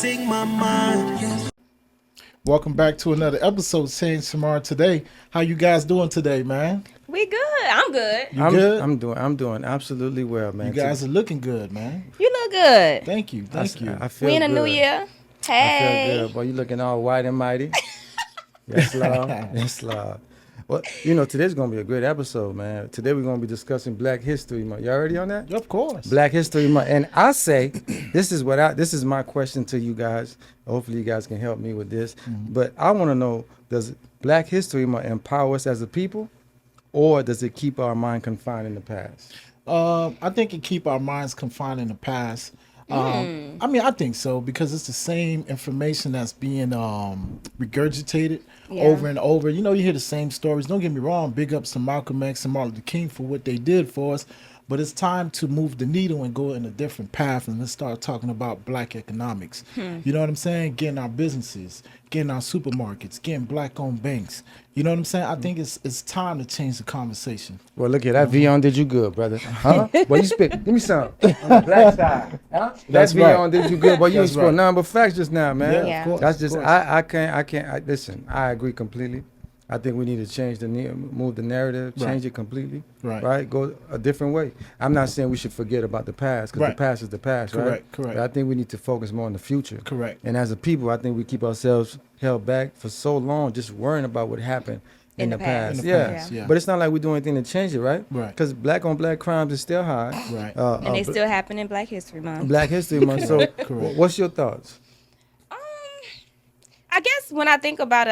losing my mind. Welcome back to another episode of Saying Shamar Today. How you guys doing today, man? We good. I'm good. You good? I'm doing absolutely well, man. You guys are looking good, man. You look good. Thank you. Thank you. I feel We in a good. new year. I Hey. feel good. Boy, you looking all white and mighty. Yes, Lord. Yes, Lord. Well, today's going to be a great episode, man. Today we're going to be discussing Black History Month. Y'all ready on that? Of course. Black History Month. And I say, this is my question to you guys. Hopefully you guys can help me with this. Mm-hmm. But I want to know, does Black History Month empower us as a people, or does it keep our mind confined in the past? I think it keep our minds confined in the past. I think so, because it's the same information that's being regurgitated over and over. You hear the same stories. Don't get me wrong. Big ups to Malcolm X and Martin Luther King for what they did for us. But it's time to move the needle and go in a different path, and let's start talking about Black economics. You know what I'm saying? Getting our businesses, getting our supermarkets, getting Black-owned banks. You know what I'm saying? I think it's time to change the conversation. Well, look at that. Vion did you good, brother. Huh? Well, you spit. Give me some. On the black side. Huh? That's Vion right. did you good. Boy, you ain't That's spoke right. none but facts just now, man. Yeah, of course, That's just, of course. I can't, listen, I agree completely. I think we need to change move the narrative, change it completely. Right? Go a different way. I'm not saying we should forget about the past, because the past is the past, right? Correct. But I think we need to focus more on the future. Correct. And as a people, I think we keep ourselves held back for so long, just worrying about what happened in the past. In the past, yeah. But it's not like we're doing anything to change it, right? Right. Because Black on Black crimes is still high. Right. And they still happen in Black History Month. Black History Month. So, Correct. what's your thoughts? I guess when I think about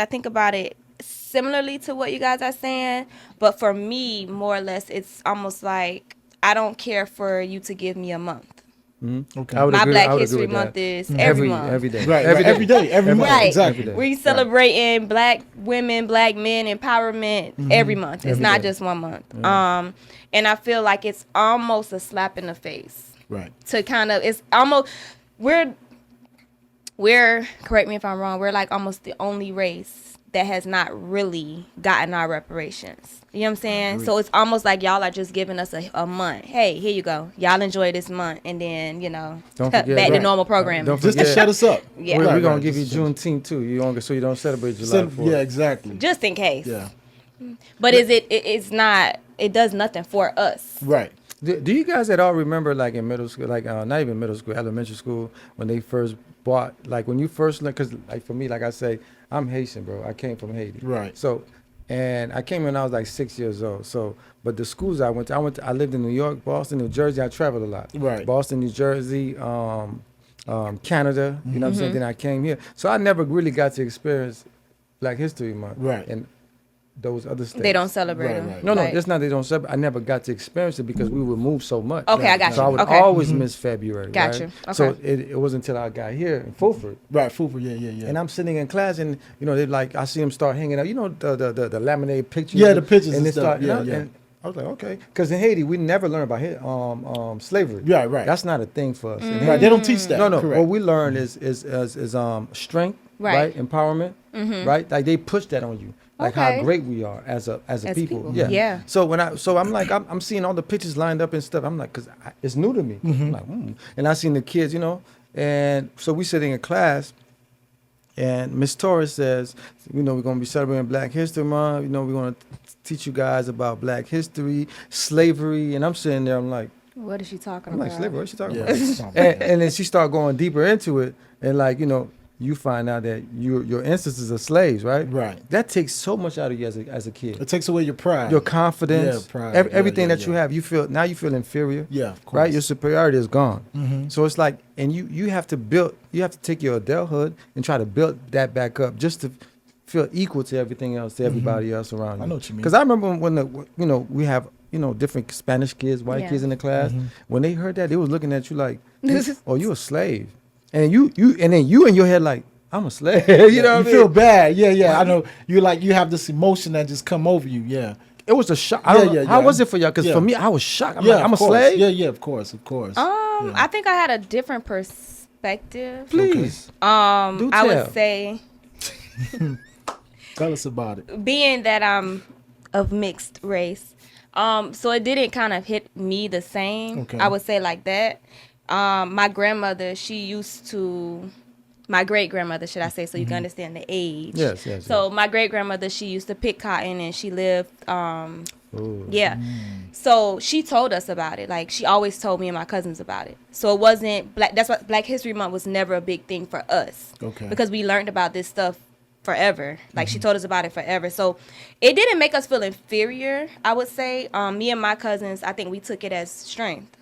it similarly to what you guys are saying. But for me, more or less, it's almost like I don't care for you to give me a month. Mm-hmm. Okay. My Black History Month is every month. Every day. Right. Every day. Every month. Right. Exactly. We celebrating Black women, Black men empowerment every month. It's Every not day. just 1 month. And I feel like it's almost a slap in the face. Right. To kind of, it's almost, we're, correct me if I'm wrong, we're like almost the only race that has not really gotten our reparations. You know what I'm saying? So it's almost like y'all are just giving us a month. Hey, here you go. Y'all enjoy this month, and then, Don't back forget, to normal programming. Don't Just to forget, shut us up. Yeah. we're Right, going right, to give you just- Juneteenth, too. So you don't celebrate July 4th. Yeah, exactly. Just in case. Yeah. But it's not, it does nothing for us. Right. Do you guys at all remember, like in middle school, like not even middle school, elementary school, when they first bought, like when you first learned, because like for me, like I say, I'm Haitian, bro. I came from Haiti. Right. So, and I came when I was like 6 years old. So, but the schools I went to, I lived in New York, Boston, New Jersey. I traveled a lot. Right. Staten, New Jersey, Canada. You know what I'm saying? Then I came here. So I never really got to experience Black History Month. Right. And those other states. They don't celebrate Right, them. right. No, Like- it's not they don't celebrate. I never got to experience it because we would move so much. Okay, I got So you. I would Okay. always miss February. Got right? you. So Okay. it wasn't until I got here in Fulford. Right. Fupa. Yeah. And I'm sitting in class, and they like I see them start hanging out. The laminated pictures. Yeah, the pictures and and they stuff. start. Yeah. And I was like, okay, because in Haiti we never learn about slavery. Right. That's not a thing for us. in Haiti. Right. They don't teach that. No. Correct. What we learn is strength, Right. Empowerment, right? Like they push that on you, like Okay. how great we are as people. people. Yeah. So I'm like, I'm seeing all the pictures lined up and stuff. I'm like, cause it's new to me. I'm like, and I seen the kids, and so we sitting in class. And Miss Torres says, we're going to be celebrating Black History Month. We're going to teach you guys about Black history, slavery. And I'm sitting there, I'm like What is she talking I'm about? like, slavery, what you talking Yeah. about? And then she started going deeper into it. And like, you find out that your ancestors are slaves, right? Right. That takes so much out of you as a kid. It takes away your pride. Your confidence, Yeah, pride. everything Yeah, that you have, you feel inferior. Yeah, of course. Right? Your superiority is gone. Mm-hmm. So it's like, and you have to take your adulthood and try to build that back up just to feel equal to everything else, to everybody else around you. I know what you mean. Because I remember when we have different Spanish kids, white Yeah. kids in the class. Mm-hmm. When they heard that, they was looking at you like, "Oh, you a slave," and then you in your head like, "I'm a slave." you know, what I you mean? feel bad. Yeah. I know. You have this emotion that just come over you. Yeah. It was a shock. I don't know. Yeah. How was it for y'all? Because Yeah. for me, I was shocked. I'm yeah, like, I'm a of course. slave. Yeah, of course. I think I had a different perspective. Please. Do I would tell. say, Tell us about it. being that I'm of mixed race, so it didn't kind of hit me the same. Okay. I would say like that. My grandmother, my great grandmother, should I say, so you can understand the age. Yes, yes, So yes. my great grandmother, she used to pick cotton, and she lived, Ooh. yeah. So she told us about it. Like, she always told me and my cousins about it. So it wasn't black. That's what Black History Month was never a big thing for us. Okay. Because we learned about this stuff forever. Like, she told us about it forever. So it didn't make us feel inferior, I would say. Me and my cousins, I think we took it as strength.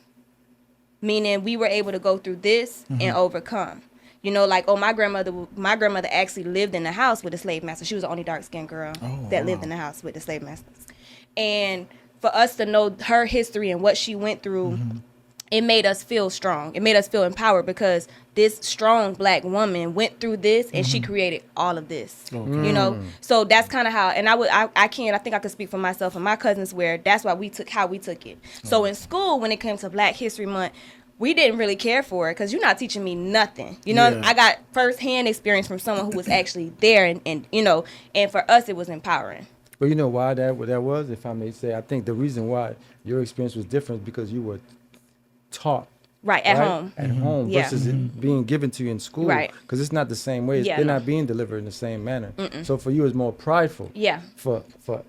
Meaning we were able to go through this and overcome. You know, like, my grandmother actually lived in the house with a slave master. She was the only dark-skinned girl that lived in the house with the slave masters. And for us to know her history and what she went through, it made us feel strong. It made us feel empowered because this strong Black woman went through this and she created all of this. Okay. You know, so that's kind of how. And I think I could speak for myself and my cousins where that's why we took it. So in school, when it came to Black History Month, we didn't really care for it because you're not teaching me nothing. You know, Yeah. I got firsthand experience from someone who was actually there, and you know, and for us it was empowering. But you know why that was, if I may say, I think the reason why your experience was different is because you were taught Right, at home. at home Yeah. versus it being given to you in school. Right. Because it's not the same way. Yeah, They're no. not being delivered in the same manner. So for you, it's more prideful. Yeah. For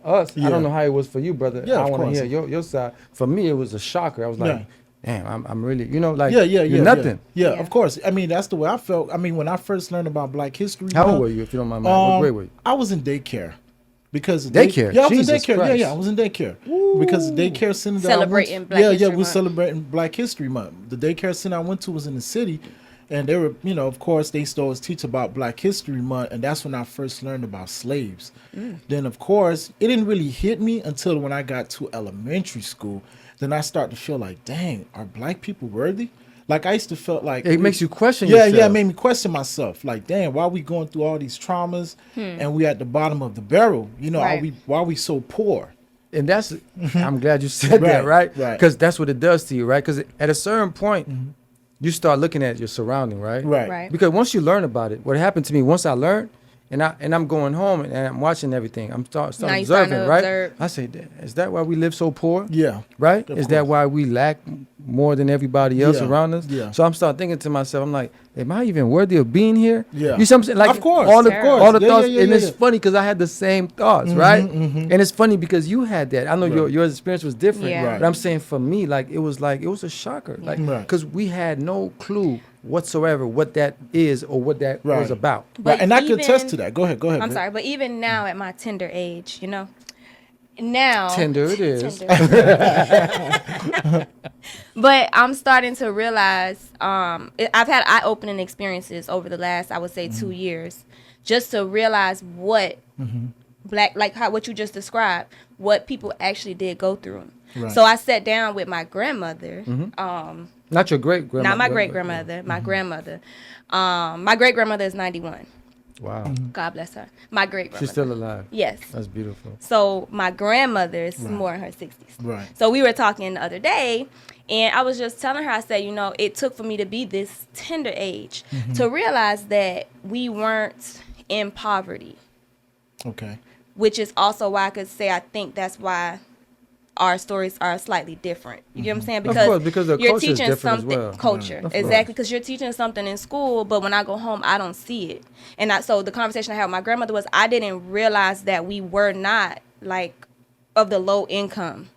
us, I Yeah. don't know how it was for you, brother. Yeah, I of want to course. hear your side. For me, it was a shocker. I was like, Yeah. damn, I'm really, you know, like, Yeah, you're nothing. Yeah, Yeah. of course. I mean, that's the way I felt. I mean, when I first learned about Black History How Month, old were you, if you don't mind? What grade were you? I was in daycare. Because of Daycare? Yeah, I was Jesus in daycare. Christ. Yeah, I was in daycare. Because the daycare center that Celebrating I went to, Black History we were Month. celebrating Black History Month. The daycare center I went to was in the city, and they were, you know, of course, they used to always teach about Black History Month, and that's when I first learned about slaves. Then, of course, it didn't really hit me until when I got to elementary school. Then I started to feel like, dang, are Black people worthy? Like, I used to feel like It makes you question yeah, yourself. yeah, it made me question myself. Like, damn, why are we going through all these traumas and we at the bottom of the barrel? You know, Right. why are we so poor? And that's, I'm glad you said that, right? Right. Because that's what it does to you, right? Because at a certain point, you start looking at your surrounding, right? Right. Because once you learn about it, what happened to me, once I learned, and I'm going home and I'm watching everything, I'm Now starting you starting observing, to right? observe. I say, is that why we live so poor? Yeah. Right? Of Is that course. why we lack more than everybody else Yeah, around us? yeah. So I'm starting thinking to myself, I'm like, am I even worthy of being here? Yeah. You see what I'm saying? Like, Of course, all the, of course. all the Yeah, thoughts, yeah, and yeah, it's yeah. funny because I had the same thoughts, right? And it's funny because you had that. I know Right. your experience was different, Yeah. Right. but I'm saying for me, like, it was a shocker, like, Right. because we had no clue whatsoever what that is or what that Right. was about. But Right, and I could attest even- to that. Go ahead. I'm sorry, but even now at my tender age, you know, now Tender it is. Tender. But I'm starting to realize I've had eye-opening experiences over the last, I would say, 2 years, just to realize what Black, like what you just described, what people actually did go through. Right. So I sat down with my grandmother. Not your great grandma. Not my great grandmother, my grandmother. My great grandmother is 91. Wow. God bless her. My great grandmother. She's still alive. Yes. That's beautiful. So my grandmother is more in her 60s. Right. So we were talking the other day, and I was just telling her, I said, you know, it took for me to be this tender age to realize that we weren't in poverty, Okay. which is also why I could say I think that's why our stories are slightly different. You get what I'm saying? Of course, because the you're culture is teaching different as something, well. culture, Of course. exactly, because you're teaching something in school, but when I go home, I don't see it. And so the conversation I had with my grandmother was I didn't realize that we were not like of the low income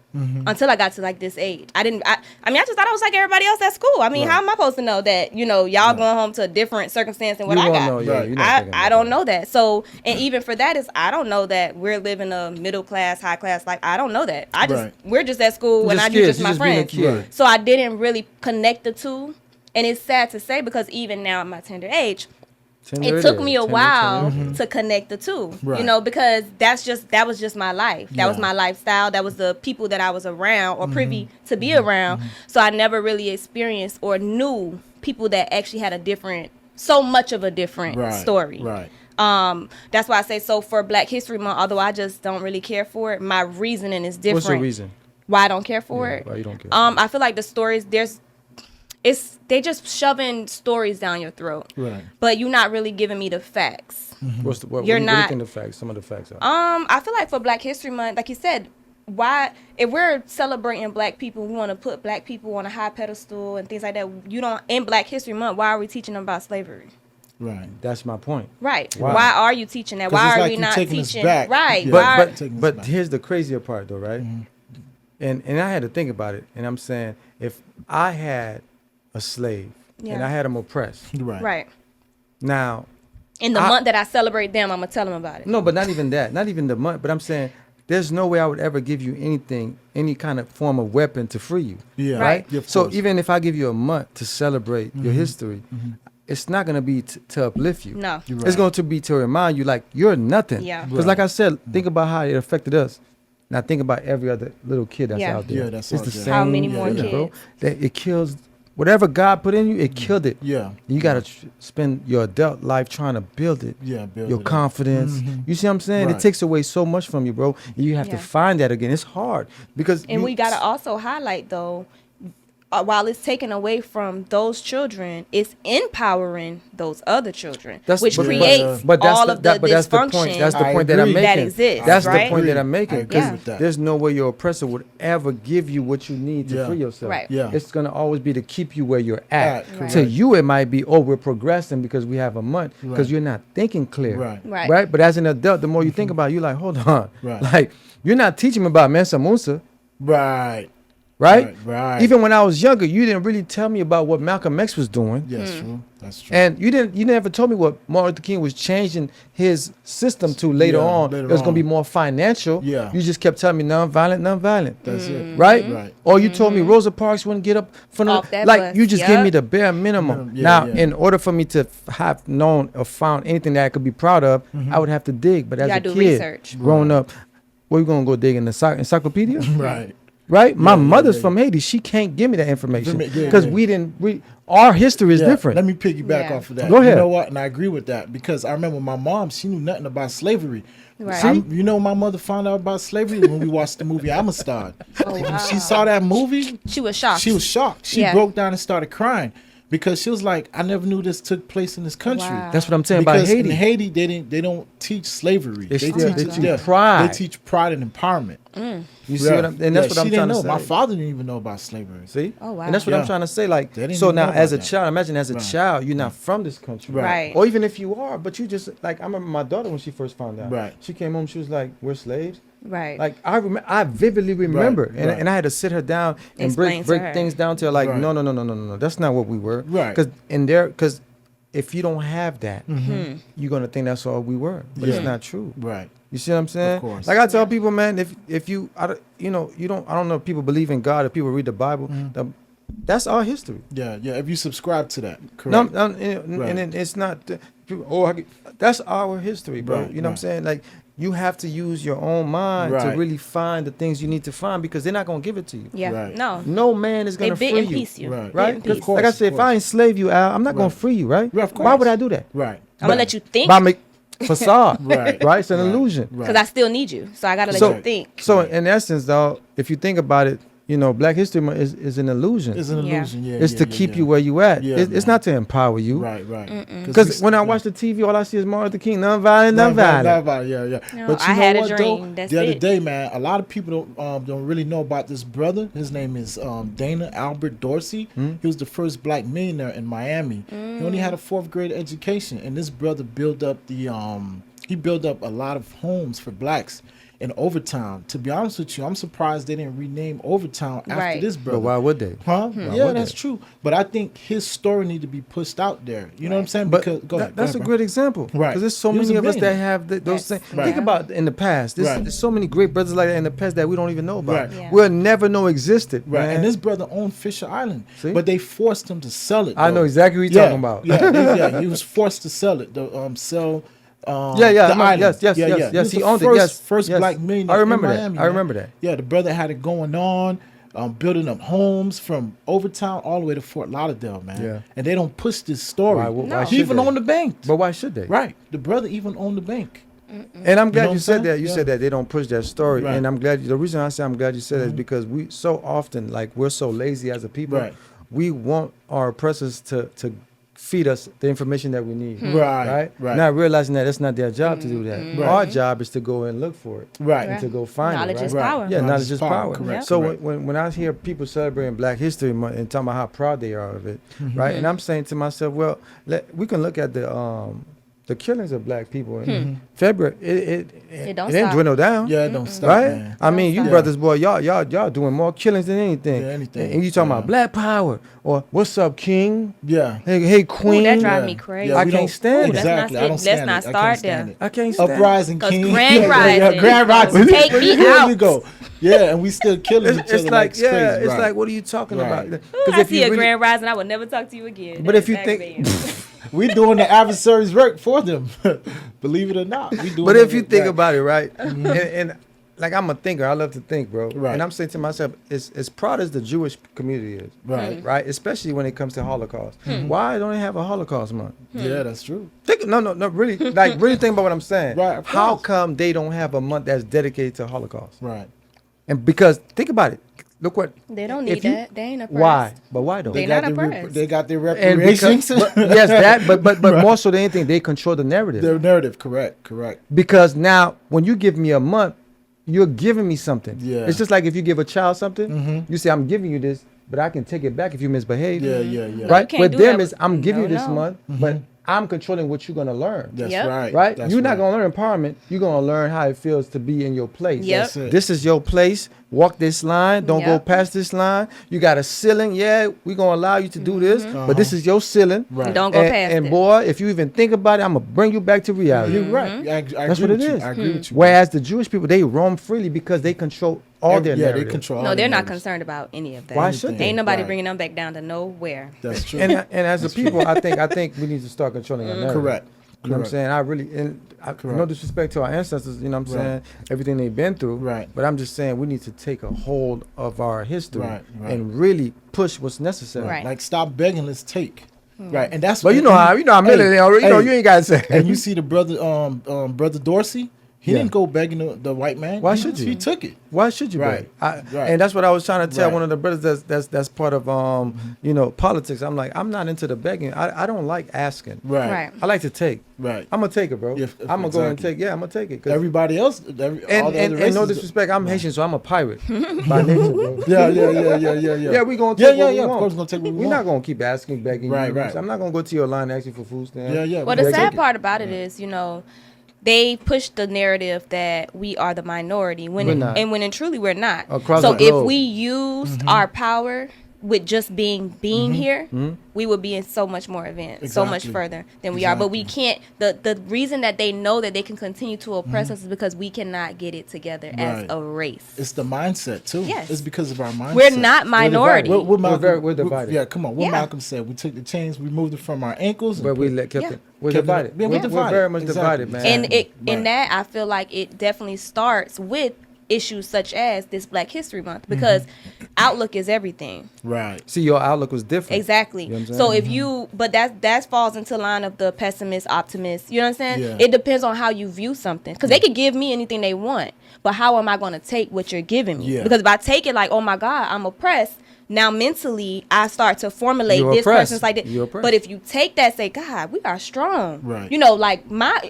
until I got to like this age. I mean, I just thought I was like everybody else at school. I mean, how am I supposed to know that, you know, y'all going home to a different circumstance than what You I won't got? know, yeah, Right. you're not thinking I about don't that. know that. So, and even for that is, I don't know that we're living a middle class, high class. Like, I don't know that. Right. We're just at school and Just you kids, just my you just being a friends. kid. Right. So I didn't really connect the two. And it's sad to say because even now at my tender age, Tender it took is. me a Tender, while tender. to connect the two, Right. you know, because that was just my life. That was Yeah. my lifestyle. That was the people that I was around or privy to be around. So I never really experienced or knew people that actually had so much of a different Right. story. Right. That's why I say, so for Black History Month, although I just don't really care for it, my reasoning is different. What's your reason? Why I don't care for Yeah, it? why you don't care? I feel like the stories, they just shoving stories down your throat. Right. But you're not really giving me the facts. What You're do you not- think the facts? Some of the facts are. I feel like for Black History Month, like you said, why if we're celebrating Black people, we want to put Black people on a high pedestal and things like that. In Black History Month, why are we teaching them about slavery? Right. That's my point. Right. Wow. Why are you teaching that? 'Cause Why it's are like we you not taking us teaching? back. Right. Yeah. Why? But here's the crazier part, though, right? And I had to think about it, and I'm saying if I had a slave and Yeah. I had him oppressed, Right. Right. now In the month that I celebrate them, I'm gonna tell them about it. no, but not even that, not even the month. But I'm saying there's no way I would ever give you anything, any kind of form of weapon to free you. Yeah. Right. Yeah, of So course. even if I give you a month to celebrate your history, it's not going to be to uplift you. No. You're It's right. going to be to remind you like you're nothing. Yeah. Because like I said, think about how it affected us. Now think about every other little kid that's Yeah. out there. Yeah, that's it's out the there. same How many more feeling, bro. kids? That it kills whatever God put in you. It killed it. Yeah. You got to spend your adult life trying to build it. Yeah, build your it up. confidence. You see what I'm saying? Right. It takes away so much from you, bro. You have to Yeah. find that again. It's hard because And you- we gotta also highlight though, while it's taken away from those children, it's empowering those other children, which but- creates but that's all the, of the but that's the point. dysfunction That's the I point that I'm agree. making. that exists, That's right? the point that I'm I making. agree Yeah. with that. There's no way your oppressor would ever give you what you need to Yeah. free yourself. Right. Yeah. It's gonna always be to keep you where you're at. Right. To you, it might be, oh, we're progressing because we have a month, because Right. you're not thinking clear. Right. Right. Right. But as an adult, the more you think about it, you're like, hold on. Right. Like you're not teaching me about Mansa Musa. Right. Right? Right. Even when I was younger, you didn't really tell me about what Malcolm X was doing. Yeah, that's true. That's true. And you never told me what Martin Luther King was changing his system to later Yeah, on. later It was going to be on. more financial. Yeah. You just kept telling me nonviolent. That's it. Right? Right. Or you told me Rosa Parks wouldn't get up from Off that like bus, you just gave yup. me the bare minimum. Yeah, now, yeah. in order for me to have known or found anything that I could be proud of, I would have to dig. But as a gotta do kid, research. growing up, where you gonna go dig in the encyclopedia? Right. Right? My Yeah, mother's yeah. from Haiti. She can't give me that information Yeah, because yeah. our history is Yeah, different. Let me piggyback Yeah. off of that. Go ahead. You know what? And I agree with that because I remember my mom, she knew nothing about slavery. Right. You know, my mother found out about slavery when we watched the movie Amistad. Oh, When wow. she saw that movie, She was shocked. she was shocked. She Yeah. broke down and started crying because she was like, "I never knew this took place in this country." Wow. That's what I'm saying about Because Haiti. in Haiti, they don't teach slavery. They still teach you yeah, pride. They teach pride and empowerment. You see what I'm, and that's what I'm she trying didn't to know. say. My father didn't even know about slavery. See? Oh, wow. And that's what I'm Yeah. trying to say. Like, They didn't so even now know as a about that. child, imagine as a Right. child, you're not from this country. Right. Or even if you are, but you just, like, I remember my daughter when she first found out. Right. She came home, she was like, we're slaves. Right. Like, I vividly remember. Right, And, right. and I had to sit her down and Explain break to her. things down to her, like, Right. no. That's not what we were. Right. Because if you don't have that, Hmm. you're going to think that's all we were. But Yeah. it's not true. Right. You see what I'm saying? course. Like I tell people, man, if you, I don't know if people believe in God, if people read the Bible, that's our history. Yeah, yeah. If you subscribe to that, No, correct. and then it's not, people, that's our history, bro. Right, You know what I'm right. saying? Like, you have to use your own mind to Right. really find the things you need to find because they're not going to give it to you. yeah. Right. No. No man is They going to bit free and you. piece you. Right. Right? Bit and Of piece. course. Like I said, if I enslave you, Al, I'm not going to Right. free you, right? Right, of Why would course. I do that? Right. I'm gonna let you think By my facade. Right. Right? It's an Right. illusion. Right. because I still need you. So I gotta let So- you think. So in essence, though, if you think about it, Black History Month is an illusion. It's an Yeah. illusion. Yeah. It's yeah, to yeah, keep yeah. you where you at. Yeah, It's man. not to empower you. Right. Right. Because when I watch the TV, all I see is Martin Luther King, nonviolent. Yeah, yeah. No, But you I know had a what, dream. though? That's the other it. day, man, a lot of people don't really know about this brother. His name is Dana Albert Dorsey. He was the first black millionaire in Miami. He only had a 4th grade education, and this brother built up he built up a lot of homes for blacks in Overtown. To be honest with you, I'm surprised they didn't rename Overtown after Right. this brother. But why would they? Huh? Why Yeah, would that's they? true. But I think his story need to be pushed out there. You know what I'm saying? But Because go ahead, that's go a ahead, great example. Right. Because there's so He was many a of us that millionaire. have those Yes. things. Right. Think about in the past. Right. There's so many great brothers like that in the past that we don't even know about. Right. Yeah. We'll never know existed. Right, man. and this brother owned Fisher Island, See? but they forced him to sell it. I though. know exactly what you're talking about. yeah, he was forced to sell it. Sell. Yeah, the I remember. island. Yes, yeah, yes, yeah. yes, He he was owned the it, first, yes, first yes. black millionaire. I remember in that. Miami, I remember man. that. Yeah, the brother had it going on, building up homes from Overtown all the way to Fort Lauderdale, man. Yeah. And they don't push this story. Why He should even they? owned the bank. But why should they? Right, the brother even owned the bank. And I'm glad know what you I'm said saying? that. You Yeah. said that they don't push that story. Right. And I'm glad. The reason I say I'm glad you said that is because we so often, like, we're so lazy as a people. Right. We want our oppressors to feed us the information that we need. Right. Not realizing that it's not their job to do that. Right. Our job is to go and look for it. Right. And to go find Knowledge it. Right? is power. Yeah, knowledge is power. Correct. So Correct. when I hear people celebrating Black History Month and talking about how proud they are of it, right? And I'm saying to myself, well, we can look at the killings of Black people in February. It don't didn't stop. dwindle down. Yeah, it don't stop, Right? man. I mean, you stop. brothers, boy, y'all doing more killings than anything. Yeah, anything. And you talking Yeah. about Black Power or what's up, King? Yeah. Hey, Queen. Ooh, that drives Yeah. me crazy. Yeah, I we can't don't- stand it. Exactly. I don't Let's stand not it. I start can't stand there. it. I can't stand it. Uprising Because King. Grand Rising. Grand Rising. Take me Here out. we go. Yeah, and we still killing each It's other like, like yeah, crazy. it's right. like, what are you talking Right. about? Ooh, I see a Grand Rising, I would never talk to you again. But That if you is think- aggravating. We doing the adversaries' work for them. Believe it or not. We doing But if you think that. about it, right, and like I'm a thinker, I love to think, bro. Right. And I'm saying to myself, as proud as the Jewish community is, Right. right, especially when it comes to Holocaust, why don't they have a Holocaust month? Yeah, that's true. No, really, like really think about what I'm saying. Right, of How course. come they don't have a month that's dedicated to Holocaust? Right. And because think about it, look what They don't if need you- that. They ain't oppressed. Why? But why though? They got not their oppressed. they got their And reparations. yes, that, but more so than anything, they control the narrative. Their narrative, correct. Because now, when you give me a month, you're giving me something. Yeah. It's just like if you give a child something, you say, I'm giving you this, but I can take it back if you misbehave. Yeah. Right? You can't With do them that is, I'm giving you no, this no. month, but I'm controlling what you're going to learn. That's Yep. right. Right? That's You're not right. going to learn empowerment. You're going to learn how it feels to be in your place. Yep. That's it. This is your place. Walk this line. Don't go Yep. past this line. You got a ceiling. Yeah, we're going to allow you to do this, but this is your ceiling. Right. Don't go past And it. boy, if you even think about it, I'm going to bring you back to reality. You're right. I That's agree what with it you. is. I agree with you. Whereas the Jewish people, they roam freely because they control all their yeah, narrative. they control. all No, their they're not narratives. concerned about any of that. Why should they? Ain't nobody Right. bringing them back down to nowhere. That's true. And as a people, I think we need to start controlling our narrative. Correct. You know what I'm Correct. saying? I really, no disrespect to our ancestors, you know what I'm Right. saying? Everything they've been through. Right. But I'm just saying we need to take a hold of our history Right. and really push what's necessary. Right. Like stop begging, let's take. Right, and that's. But you know how I'm military already. You know, you ain't gotta say. And you see the brother, brother Dorsey. He Yeah. didn't go begging the white man. Why He- should you? He took it. Why should you Right. beg? Right. And that's what I was trying to tell Right. one of the brothers that's part of politics. I'm like, I'm not into the begging. I don't like asking. Right. Right. I like to take. Right. I'm gonna take it, bro. Yeah, I'm gonna go and exactly. take. Yeah, I'm gonna take it. 'Cause- Everybody else, all the and other no races- disrespect, I'm Haitian, so I'm a pirate by nature, bro. Yeah. Yeah, we gonna Yeah, take yeah, what we yeah. Of want. course, we're gonna take what we We're want. not gonna keep asking, begging. Right, you. right. I'm not gonna go to your line and ask you for food stamps. Yeah. Well, we the gotta sad take it. part about it is, they push the narrative that we are the minority We're when not. and when in truly we're not. Across So the if globe. we used our power with just being here, we would be in so much more advanced, so much Exactly. further than we are. But we can't. The reason that they know that they can continue to oppress us is because we cannot get it together as Right. a race. It's the mindset too. Yes. It's because of our mindset. We're not minority. What Malcolm, We're divided. Yeah, come on. What Yeah. Malcolm said. We took the chains, we moved it from our ankles. and But we put- kept Yeah. it. We're Kept it- divided. yeah, we're We're divided. very much Exactly. divided, man. And Exactly. in Right. that, I feel like it definitely starts with issues such as this Black History Month because outlook is everything. Right. See, your outlook was different. Exactly. You know what I'm So saying? if you, but that falls into line of the pessimist, optimist. You know what I'm saying? Yeah. It depends on how you view something because they could give me anything they want, but how am I going to take what you're giving me? Yeah. Because if I take it like, oh my God, I'm oppressed. Now mentally, I start to formulate You're this oppressed. person's like that. You're oppressed. But if you take that, say, God, we are strong. Right. Like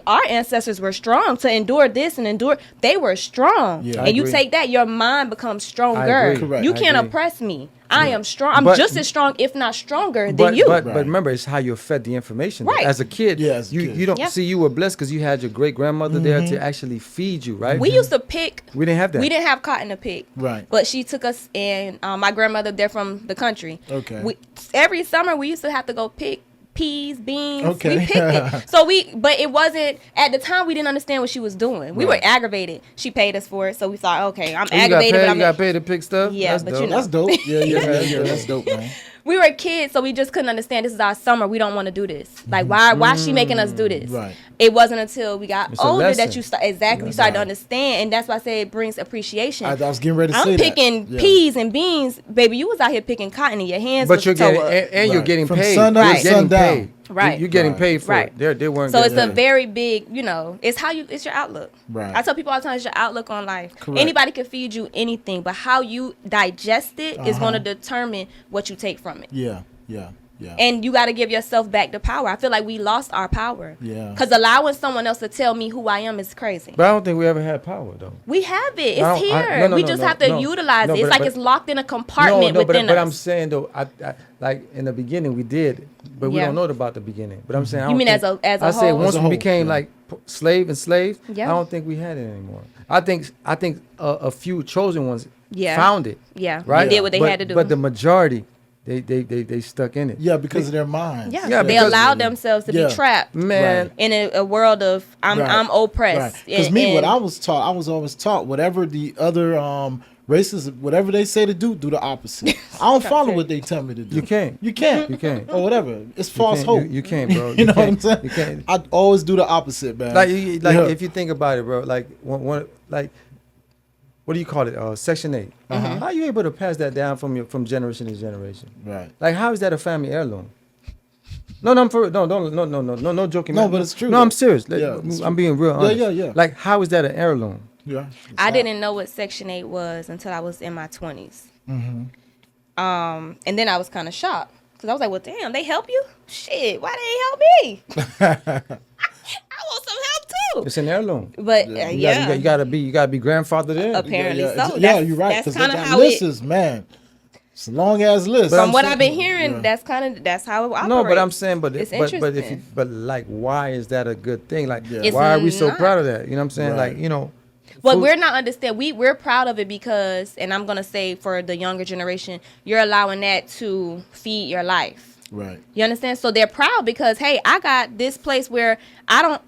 our ancestors were strong to endure this and endure. They were strong. Yeah. I And you agree. take that, your mind becomes I stronger. agree. Correct. You I can't agree. oppress me. I am strong. I'm But- just as strong, if not stronger, than But, you. but Right. remember, it's how you're fed the information. Right. As a kid, Yeah, as a kid. you don't Yeah. see you were blessed because you had your great grandmother there to actually feed you, right? We used to pick. We didn't have that. We didn't have cotton to pick. Right. But she took us, and my grandmother, they're from the country. Okay. Every summer, we used to have to go pick peas, beans. Okay. We picked it. But it wasn't, at the time, we didn't understand what she was doing. We were Right. aggravated. She paid us for it. So we thought, okay, I'm Oh, you got aggravated, paid, but I'm you got paid to pick stuff. Yeah, That's but dope. you know. That's dope. Yeah. That's dope, man. We were kids, so we just couldn't understand. This is our summer. We don't want to do this. Like, why is she making us do this? Right. It wasn't until we got It's a older that lesson. you started to understand, and that's why I say it brings appreciation. I was getting ready to say I'm that. picking Yeah. peas and beans, baby. You was out here picking cotton in your hands. But was you're toe getting up. and you're Right. getting From paid. sun up You're to getting sundown. paid. Right. You're getting Right. paid for Right. it. They weren't. So it's getting a it. very big, it's your outlook. Right. I tell people all the time, it's your outlook on life. Correct. Anybody can feed you anything, but how you digest it is going to determine what you take from it. Yeah. Yeah. And you got to give yourself back the power. I feel like we lost our power. Yeah. Because allowing someone else to tell me who I am is crazy. But I don't think we ever had power though. We have it. No, It's here. We just have to utilize it. It's like it's locked in a compartment within us. But I'm saying though, I like in the beginning we did, but we don't know about the beginning. But I'm saying, You mean as a I say whole? once As a we whole, became like slave and slaves, Yeah. I don't think we had it anymore. I think a few chosen ones Yeah. found it. Yeah. Right. They did what they had to do. But the majority, they stuck in it. Yeah, because of their minds. Yeah, Yeah, they because- allowed themselves to Yeah. be trapped Man, in a world of I'm oppressed. Because And- what I was taught, I was always taught whatever the other races, whatever they say to do the opposite. I don't follow what they tell me to do. You can't. You can't. You can't. Or whatever. It's false can't. hope. You can't, bro. You know what I'm saying? You can't. I always do the opposite, man. Like Yeah. if you think about it, bro, like one like what do you call it? Section 8. How are you able to pass that down from generation to generation? Right. Like how is that a family heirloom? No, no joking. No, man. but it's true, No, though. I'm serious. Like, Yeah, it's I'm being real honest. yeah. Like how is that an heirloom? Yeah. I didn't know what Section 8 was until I was in my 20s. And then I was kind of shocked because I was like, well, damn, they help you? Shit, why they ain't help me? I want some help too. It's an heirloom. But You gotta be grandfathered in. apparently yeah, so. yeah, you're right. That's Because kind of that how list it. is, man, it's a long ass list. But From I'm what saying- I've been hearing, Yeah. that's how it operates. No, but I'm saying, but It's if you, interesting. but like, why is that a good thing? Like, Yeah. It's why are we so not. proud of that? You know what I'm saying? Right. Like, you know, Well, food- we're not understand. We're proud of it because, and I'm gonna say for the younger generation, you're allowing that to feed your life. Right. You understand? So they're proud because, hey, I got this place where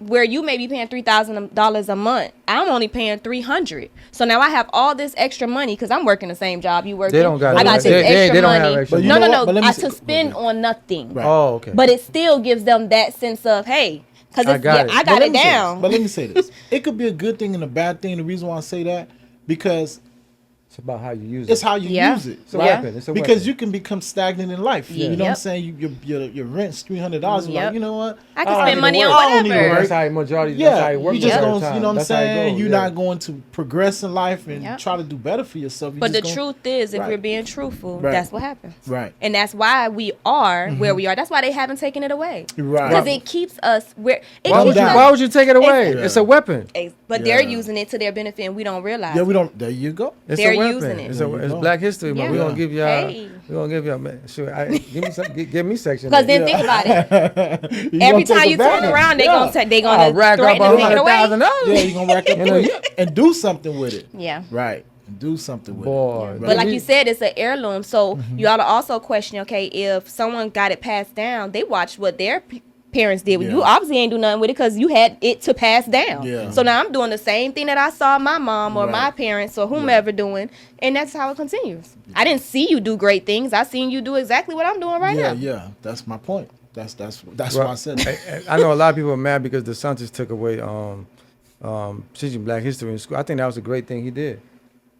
where you may be paying $3,000 a month. I'm only paying $300. So now I have all this extra money because I'm working the same job you working. They don't got I it. got They- this they extra don't have money. extra But you No, know no, what? But no. let me I say- to spend on nothing. Right. Oh, okay. But it still gives them that sense of, hey, because I got it. I But got let it me say this. down. But let me say this: it could be a good thing and a bad thing. The reason why I say that because it's about how you use it. it's how you Yeah. use it. It's a Yeah. weapon. It's a Because weapon. you can become stagnant in life. Yeah. You know what I'm Yep. saying? Your rent's $300. You're Yep. like, you know what? I can don't spend need money to on work. I don't need to whatever. work. That's how it majority. That's how Yeah, it works. you just most of going, the time. you know what I'm That's how it saying? goes, You're yeah. not going to progress in life and Yep. try to do better for yourself. You But the just truth is, if Right. we're being truthful, Right. that's what happens. Right. And that's why we are where we are. That's why they haven't taken it away. Right. Because it keeps us where. It Why keeps would you? us- Why would you take it away? Yeah. It's a weapon. But they're Yeah. using it to their benefit, and we don't realize. Yeah, it. we don't. There you go. It's They're a weapon. using it. It's, There you it's go. Black History Month. Yeah. We're gonna give y'all. Hey. We're gonna give y'all. Man, sure. Give me some. Give me section. Because eight. then think about it. You Every gonna take time you turn advantage. around, they Yeah. gonna they I'll gonna rack up threaten to take it away. $100,000. Yeah, you're gonna rack up You know, and do something with it. Yeah. Right. And do something with Boy, it. But like you said, it's an heirloom. So Mm-hmm. you ought to also question, okay, if someone got it passed down, they watched what their parents did. Yeah. You obviously ain't do nothing with it because you had it to pass down. Yeah. So now I'm doing the same thing that I saw my mom or Right. my parents or whomever doing, and that's how it continues. I didn't see you do great things. I seen you do exactly what I'm doing right yeah, now. yeah. That's my point. That's Well, why I said that. I know a lot of people are mad because the son just took away teaching Black history in school. I think that was a great thing he did.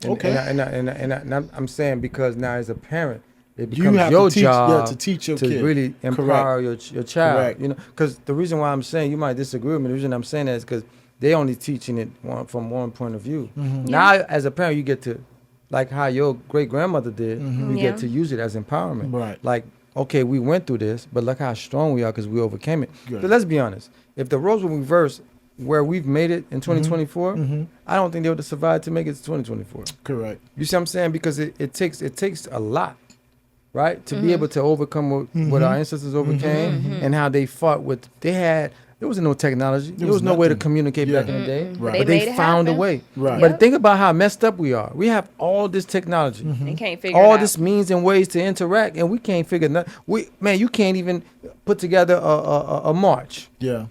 And, Okay. And I'm saying because now as a parent, it You becomes have your to teach, job to teach your to kid. really empower your child. Correct. You know, because the reason why I'm saying you might disagree with me. The reason I'm saying that is because they only teaching it from one point of view. Mm-hmm. Now, as a parent, you get to, like how your great grandmother did, you Yeah. get to use it as empowerment. Right. Like, okay, we went through this, but look how strong we are because we overcame it. Good. But let's be honest. If the roles were reversed, where we've made it in 2024, I don't think they would have survived to make it to 2024. Correct. You see what I'm saying? Because it takes a lot, right, to be able to overcome what our ancestors overcame and how they fought with. There was no technology. There was no way to nothing. communicate Yeah. back in the day. Right. But They they made it found a happen. way. Right. But think about how messed up we are. We have all this technology, They can't figure it all out. this means and ways to interact, and we can't figure nothing. You can't even put together a march. Yeah.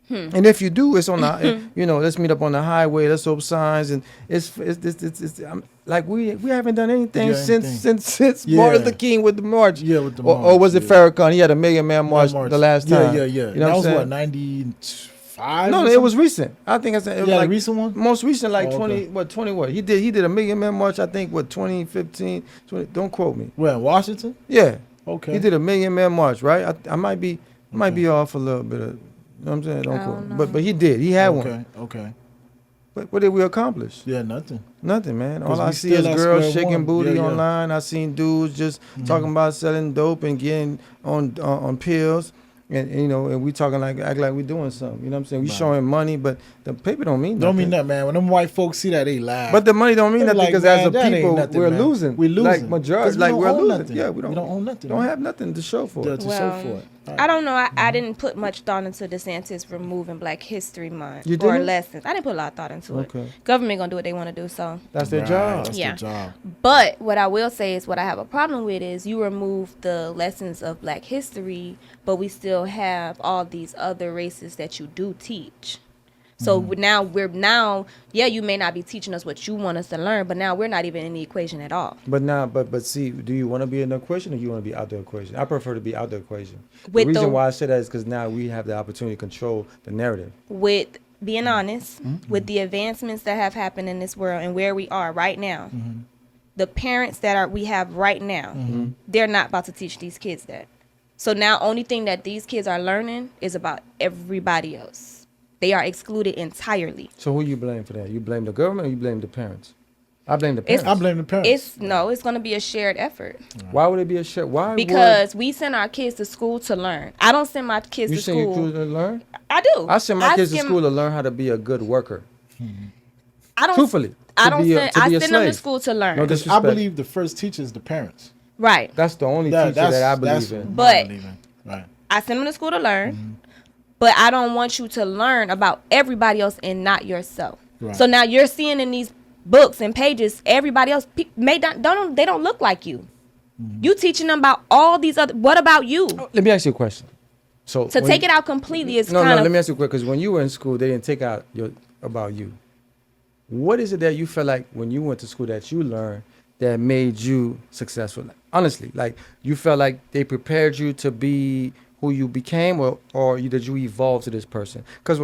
And if you do, it's on the, let's meet up on the highway. Let's hope signs, and it's like we haven't done anything Yeah, since Yeah. Martin Luther King with the march. Yeah, with the or march, was it yeah. Farrakhan? He had a Million Man March the last time. Yeah. You know that what I'm was saying? what, 95? No, it was recent. I think it was Yeah, like the recent one? most recent, like Oh, 20. okay. What 20? What he did a Million Man March. I think 2015. 20, don't quote me. Where, Washington? Yeah. Okay. He did a Million Man March, right? I might be off a little bit of. You know what I'm saying? Don't I quote. don't Me. But he did. He had one. Okay. what did we accomplish? Yeah, nothing. Nothing, man. All 'Cause I we see still is at girls square shaking one. booty Yeah, yeah. online. I seen dudes just talking about selling dope and getting on pills. And you know, and we talking like act like we doing something. You know what I'm saying? We Right. showing money, but the paper don't mean nothing. Don't mean that, man. When them white folks see that, they laugh. But the money don't mean They nothing like, because man, as a that ain't people, nothing, we're man. losing. We losing. Like 'Cause majority, we like don't we're own losing. nothing. Yeah, We don't own nothing, Don't man. have nothing to show for it. To Well, show for it. Right. I don't know. I didn't put much thought into DeSantis removing Black History Month You or didn't? lessons. I didn't put a lot of thought into Okay. it. Government gonna do what they want to do. So, That's their Right, job. That's Yeah. their job. but what I will say is what I have a problem with is you remove the lessons of Black history, but we still have all these other races that you do teach. So now yeah, you may not be teaching us what you want us to learn, but now we're not even in the equation at all. But now, but see, do you want to be in the equation or you want to be out the equation? I prefer to be out the equation. With the reason the- why I say that is because now we have the opportunity to control the narrative. With being honest, with the advancements that have happened in this world and where we are right now, the parents that we have right now, they're not about to teach these kids that. So now only thing that these kids are learning is about everybody else. They are excluded entirely. So who you blame for that? You blame the government or you blame the parents? I blame the parents. I blame the parents. It's going to be a shared effort Why would it be a shit? Why? because we send our kids to school to learn. I don't send my kids you to send your school. kids to learn? I do. I send my kids to send- school to learn how to be a good worker. I don't. Truthfully, I to don't be a- send. to I be a send them to slave. school to learn. No I disrespect. believe the first teacher is the parents. Right. That's the only teacher that I believe in. what But- I believe in. Right. I send them to school to learn, but I don't want you to learn about everybody else and not yourself. Right. So now you're seeing in these books and pages, everybody else they don't look like you. You teaching them about all these other. What about you? Let me ask you a question. So To when take you- it out completely is No, kind let of. me ask you a question. Because when you were in school, they didn't take out about you. What is it that you felt like when you went to school that you learned that made you successful? Honestly, like you felt like they prepared you to be who you became, or did you evolve to this person? Because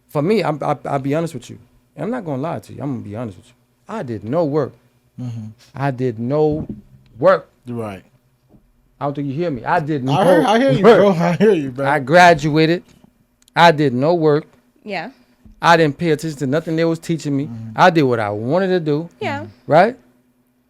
for me, I'll be honest with you. And I'm not gonna lie to you. I'm gonna be honest with you. I did no work. I did no work. Right. I don't think you hear me. I did no I hear you, work. bro. I hear you, bro. I graduated. I did no work. Yeah. I didn't pay attention to nothing they was teaching me. I did what I wanted to do. Yeah. Right?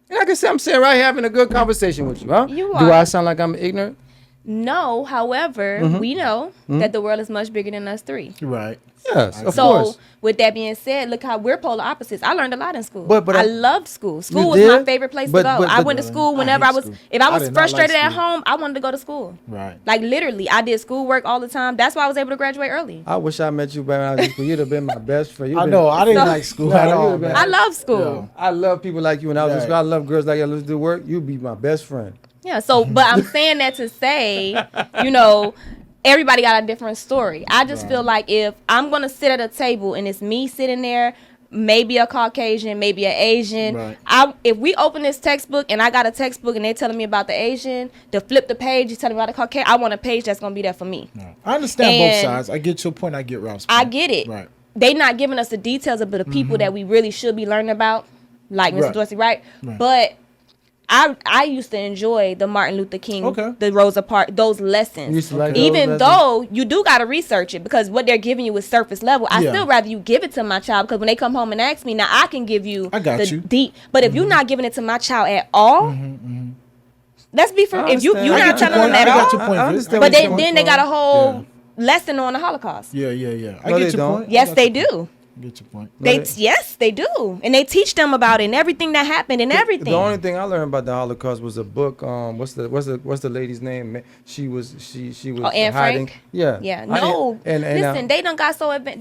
And like I said, I'm sitting right here having a good conversation with you, huh? You Do are. I sound like I'm ignorant? No. However, we know that the world is much bigger than us three. Right. Yes, of So course. with that being said, look how we're polar opposites. I learned a lot in school. But I I- loved school. School was did? my favorite place But- to go. but- I but- went to school I whenever hate I was. school. If I I was did not like frustrated at school. home, I wanted to go to school. Right. Like literally, I did schoolwork all the time. That's why I was able to graduate early. I wish I met you back when I was in school. You'd have been my best friend. I know. I didn't So- like school No, at you all. would've been- Man. I love school. I love people like you when I was in Right. school. I love girls like you. Let's do work. You'd be my best friend. Yeah. So, but I'm saying that to say, everybody got a different story. I just feel like if I'm gonna sit at a table and it's me sitting there, maybe a Caucasian, maybe an Asian. Right. If we open this textbook and I got a textbook and they're telling me about the Asian, to flip the page, you're telling me about the Caucasian. I want a page that's gonna be there for me. No. I understand both And- sides. I get your point. I get Ralph's I point. get it. Right. They not giving us the details of the people that we really should be learning about, like Mr. Right. Dorsey, right? Right. But I used to enjoy the Martin Luther King, Okay. the Rosa Parks, those lessons. You used to like those Even lessons? though you do got to research it because what they're giving you is surface level. I Yeah. still rather you give it to my child because when they come home and ask me, now I can give you I got the you. deep. But if you're not giving it to my child at all, let's be for I if you're understand. not I get your telling them point. at I got all. your point. I Vic. understand But where you're then coming they got a from. whole lesson on the Holocaust. Yeah. I No, get they your don't. point. I Yes, got they your point. do. I get your point. Yes, they do, and they teach them about it and everything that happened and everything. The only thing I learned about the Holocaust was a book. What's the lady's name? She was Anne hiding. Frank? Yeah. Yeah, I no. didn't- and Listen, they done got so advanced.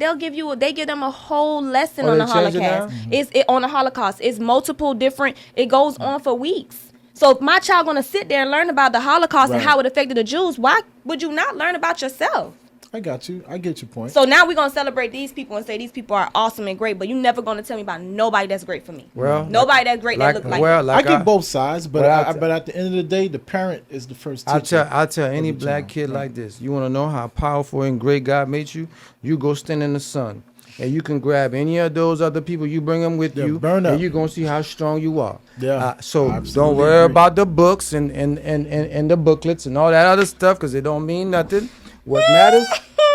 They give them a whole lesson Oh, on they the changed it Holocaust. now? On the Holocaust. It's multiple different. It goes on for weeks. So if my child gonna sit there and learn about the Holocaust and Right. how it affected the Jews, why would you not learn about yourself? I got you. I get your point. So now we're gonna celebrate these people and say these people are awesome and great, but you never gonna tell me about nobody that's great for me. Well, Nobody that's great that look like me. I get both sides, but Well, but at the end of the day, the parent is the first teacher. I tell any of the black child. kid Right. like this. You want to know how powerful and great God made you? You go stand in the sun, and you can grab any of those other people. You bring them with Yeah, you, burn and up. you're gonna see how strong you are. Yeah, So I don't absolutely worry agree. about the books and the booklets and all that other stuff because it don't mean nothing. What matters?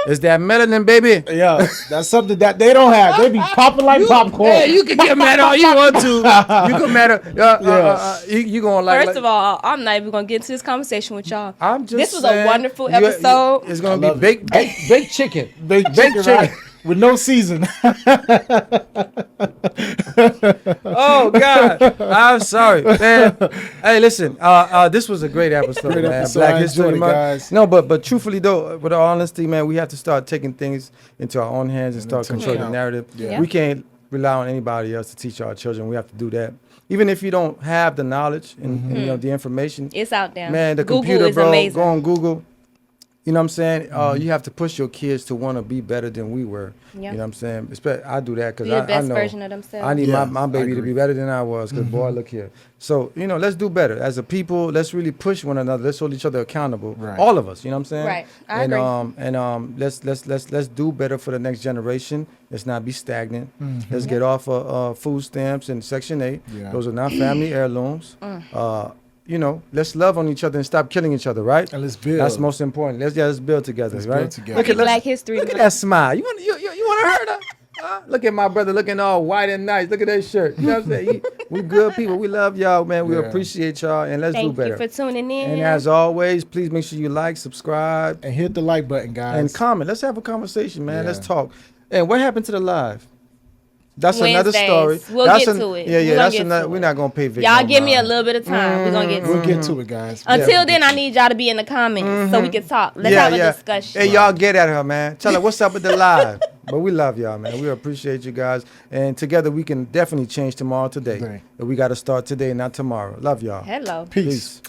It's that melanin, baby. Yeah, that's something that they don't have. They be popping like popcorn. Yeah, you can get mad all you want to. You can mad. You gonna like. First of all, I'm not even gonna get into this conversation with y'all. I'm just. This was saying, a wonderful episode. It's gonna be baked chicken. Baked chicken, right? With no season. Oh God, I'm sorry, man. Hey, listen. This was a great episode, Great man. episode. Black I History enjoyed it, Month. guys. No, but truthfully though, with all honesty, man, we have to start taking things into our own hands and start controlling the narrative. Yeah. We can't rely on anybody else to teach our children. We have to do that. Even if you don't have the knowledge and you know the information, It's out there. man, the Google computer, is bro. amazing. Go on Google. You know what I'm saying? You have to push your kids to want to be better than we were. Yeah. You know what I'm saying? I do that because Be the I best know version of themselves. I need Yeah, my I baby to agree. be better than I was because, boy, look here. So, you know, let's do better. As a people, let's really push one another. Let's hold each other accountable. Right. All of us, you know what I'm saying? Right. I and, agree. let's do better for the next generation. Let's not be stagnant. Let's get off of food stamps and Section 8. Yeah. Those are not family heirlooms. You know, let's love on each other and stop killing each other, right? And let's build. That's most important. Let's build together, Let's right? build together. Look at, Black History Look at Month. that smile. You want to hurt her? Look at my brother looking all white and nice. Look at that shirt. You know what I'm saying? We good people. We love y'all, man. We Yeah. appreciate y'all, and let's do Thank better. you for tuning in. And as always, please make sure you like, subscribe, And hit the like button, guys. and comment. Let's have a conversation, man. Yeah. Let's talk. And what happened to the live? That's another Wednesdays. story. We'll That's get to it. Yeah, We're gonna that's get another. to We're it. not gonna pay Vic. Y'all no give me a mind. little bit of time. We're gonna get to We'll it. get to it, guys. Until then, I need y'all to be in the comments so we can talk. Let's have a discussion. Hey, y'all get at her, man. Tell her what's up with the live. But we love y'all, man. We appreciate you guys. And together we can definitely change tomorrow today. Today. But we got to start today, not tomorrow. Love y'all. Hello. Peace. Peace.